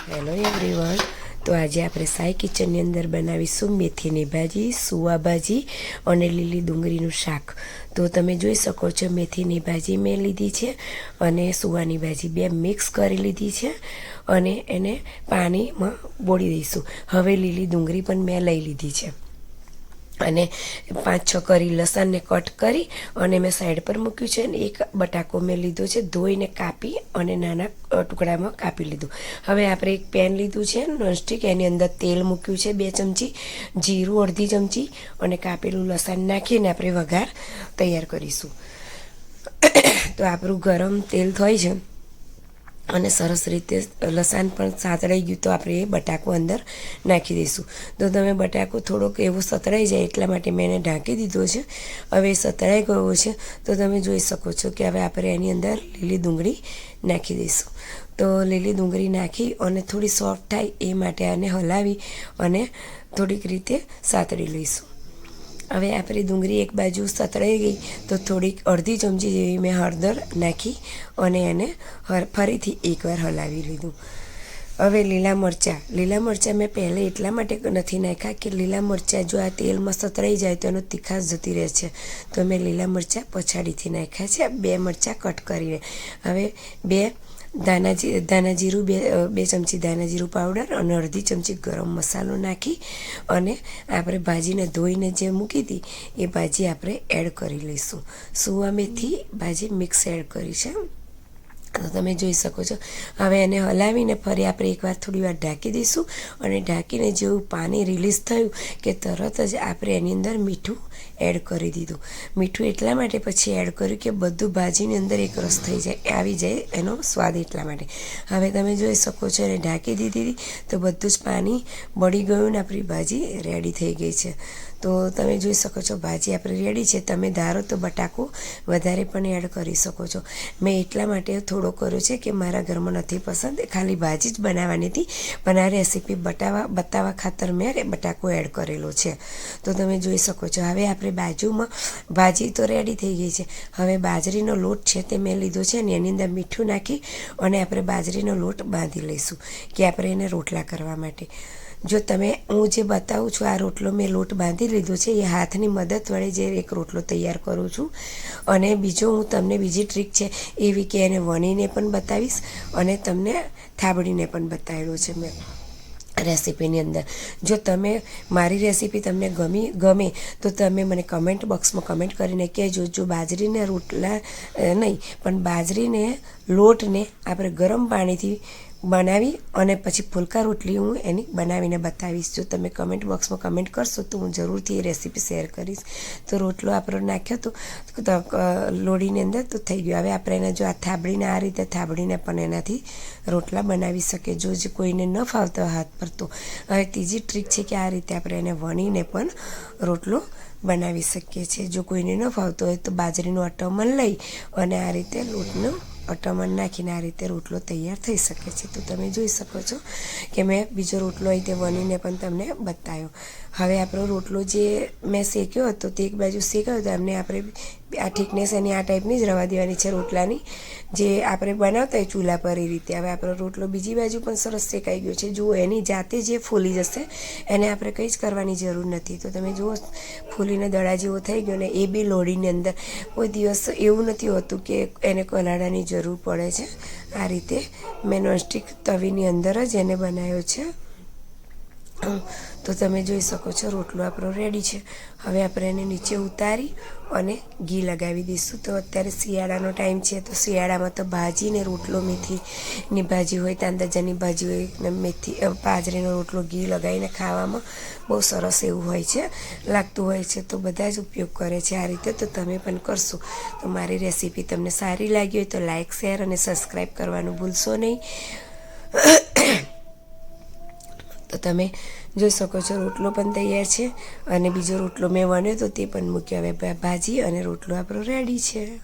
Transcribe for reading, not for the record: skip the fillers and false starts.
Hello everyone, તો આજે આપણે સાઈ કિચનની અંદર બનાવીશું મેથીની ભાજી, સુવા ભાજી અને લીલી ડુંગળીનું શાક. તો તમે જોઈ શકો છો મેથીની ભાજી મેં લીધી છે અને સુવાની ભાજી બે મિક્સ કરી લીધી છે અને એને પાણીમાં બોળી દઈશું. હવે લીલી ડુંગળી પણ મેં લઈ લીધી છે અને 5-6 કરી લસણને કટ કરી અને મેં સાઈડ પર મૂક્યું છે. અને એક બટાકો મેં લીધો છે, ધોઈને કાપી અને નાના ટુકડામાં કાપી લીધું. હવે આપણે એક પેન લીધું છે નોનસ્ટિક, એની અંદર તેલ મૂક્યું છે 2 ચમચી, જીરું અડધી ચમચી અને કાપેલું લસણ નાખીને આપણે વઘાર તૈયાર કરીશું. તો આપણું ગરમ તેલ થાય છે અને સરસ રીતે લસણ પણ સાતળાઈ ગયું તો આપણે એ બટાકો અંદર નાખી દઈશું. તો તમે બટાકો થોડોક એવો સતળાઈ જાય એટલા માટે મેં એને ઢાંકી દીધો છે. હવે સતળાઈ ગયો છે તો તમે જોઈ શકો છો કે હવે આપણે એની અંદર લીલી ડુંગળી નાખી દઈશું. તો લીલી ડુંગળી નાખી અને થોડી સોફ્ટ થાય એ માટે આને હલાવી અને થોડીક રીતે સાતળી લઈશું. હવે આપણી ડુંગળી એક બાજુ સતળાઈ ગઈ તો થોડીક અડધી ચમચી જેવી મેં હળદર નાખી અને એને ફરીથી એકવાર હલાવી લીધું. હવે લીલા મરચાં મેં પહેલે એટલા માટે નથી નાખ્યા કે લીલા મરચાં જો આ તેલમાં સતળાઈ જાય તો એનો તીખાશ જતી રહે છે. તો મેં લીલા મરચાં પછાડીથી નાખ્યા છે, 2 મરચાં કટ કરીને. હવે 2 ધાણા જીરું, 2 ચમચી ધાણા જીરું પાવડર અને અડધી ચમચી ગરમ મસાલો નાખી અને આપણે ભાજીને ધોઈને જે મૂકી હતી એ ભાજી આપણે એડ કરી લઈશું. સુવા મેથી ભાજી મિક્સ એડ કરી છે. તો તમે જોઈ શકો છો. હવે એને હલાવીને ફરી આપણે એકવાર થોડી વાર ઢાંકી દઈશું અને ઢાંકીને જેવું પાણી રિલીઝ થયું કે તરત જ આપણે એની અંદર મીઠું એડ કરી દીધું. મીઠું એટલા માટે પછી એડ કર્યું કે બધું ભાજીની અંદર એક રસ થઈ જાય, આવી જાય એનો સ્વાદ એટલા માટે. હવે તમે જોઈ શકો છો એને ઢાંકી દીધી તો બધું જ પાણી બળી ગયું ને આપણી ભાજી રેડી થઈ ગઈ છે. તો તમે જોઈ શકો છો ભાજી આપણી રેડી છે. તમે ધારો તો બટાકો વધારે પણ એડ કરી શકો છો. મેં એટલા માટે થોડો કર્યો છે કે મારા ઘરમાં નથી પસંદ, ખાલી ભાજી જ બનાવવાની હતી, પણ આ રેસીપી બતાવવા ખાતર મેં બટાકો એડ કરેલો છે. તો તમે જોઈ શકો છો. હવે આપણે બાજુમાં ભાજી તો રેડી થઈ ગઈ છે. હવે બાજરીનો લોટ છે તે મેં લીધો છે ને એની અંદર મીઠું નાખી અને આપણે બાજરીનો લોટ બાંધી લઈશું કે આપણે એને રોટલા કરવા માટે. જો તમે હું જે બતાવું છું આ રોટલો મેં લોટ બાંધી લીધો છે, એ હાથની મદદ વડે જે એક રોટલો તૈયાર કરું છું. અને બીજો હું તમને બીજી ટ્રીક છે એવી કે એને વણીને પણ બતાવીશ અને તમને થાબડીને પણ બતાવેલો છે મેં રેસીપીની અંદર. જો તમે મારી રેસીપી તમને ગમે તો તમે મને કમેન્ટ બોક્સમાં કમેન્ટ કરીને કહેજો. જો બાજરીને રોટલા નહીં પણ બાજરીને લોટને આપણે ગરમ પાણીથી બનાવી અને પછી ફુલકા રોટલી હું એની બનાવીને બતાવીશ. જો તમે કમેન્ટ બોક્સમાં કમેન્ટ કરશો તો હું જરૂરથી એ રેસીપી શેર કરીશ. તો રોટલો આપણો નાખ્યો તો લોડીની અંદર તો થઈ ગયો. હવે આપણે એને જો આ થાબડીને આ રીતે થાબડીને પણ એનાથી રોટલા બનાવી શકીએ. જો કોઈને ન ફાવતો હાથ પર તો હવે ત્રીજી ટ્રીક છે કે આ રીતે આપણે એને વણીને પણ રોટલો બનાવી શકીએ છીએ. જો કોઈને ન ફાવતો હોય તો બાજરીનું અટમણ લઈ અને આ રીતે લોટનો અટમણ નાખીને આ રીતે રોટલો તૈયાર થઈ શકે છે. તો તમે જોઈ શકો છો કે મેં બીજો રોટલો અહીં તે વણીને પણ તમને બતાવ્યો. હવે આપણો રોટલો જે મેં શેક્યો હતો તે એક બાજુ શેકાયો હતો, એમને આપણે આ ઠીકનેસ એની આ ટાઈપની જ રવા દેવાની છે રોટલાની, જે આપણે બનાવતા હોય ચૂલા પર એ રીતે. હવે આપણો રોટલો બીજી બાજુ પણ સરસ શેકાઈ ગયો છે. જુઓ એની જાતે જે ફૂલી જશે, એને આપણે કંઈ જ કરવાની જરૂર નથી. તો તમે જુઓ ફૂલીને દડા જેવો થઈ ગયો ને એ બી લોડીની અંદર. કોઈ દિવસ એવું નથી હોતું કે એને કલાડાની જરૂર પડે છે. આ રીતે મેં નોનસ્ટિક તવીની અંદર જ એને બનાવ્યો છે. તો તમે જોઈ શકો છો રોટલો આપણો રેડી છે. હવે આપણે એને નીચે ઉતારી અને ઘી લગાવી દઈશું. તો અત્યારે શિયાળાનો ટાઈમ છે તો શિયાળામાં તો ભાજી ને રોટલો મેથીની ભાજી હોય, તાંદજાની ભાજી હોય ને મેથી બાજરીનો રોટલો ઘી લગાવીને ખાવામાં બહુ સરસ એવું હોય છે, લાગતું હોય છે. તો બધા જ ઉપયોગ કરે છે આ રીતે. તો તમે પણ કરશો. તો મારી રેસીપી તમને સારી લાગી હોય તો લાઇક, શેર અને સબસ્ક્રાઈબ કરવાનું ભૂલશો નહીં. તો તમે જોઈ શકો છો રોટલો પણ તૈયાર છે અને બીજો રોટલો મેં વણ્યો તો તે પણ મૂક્યો. હવે ભાજી અને રોટલો આપણો રેડી છે.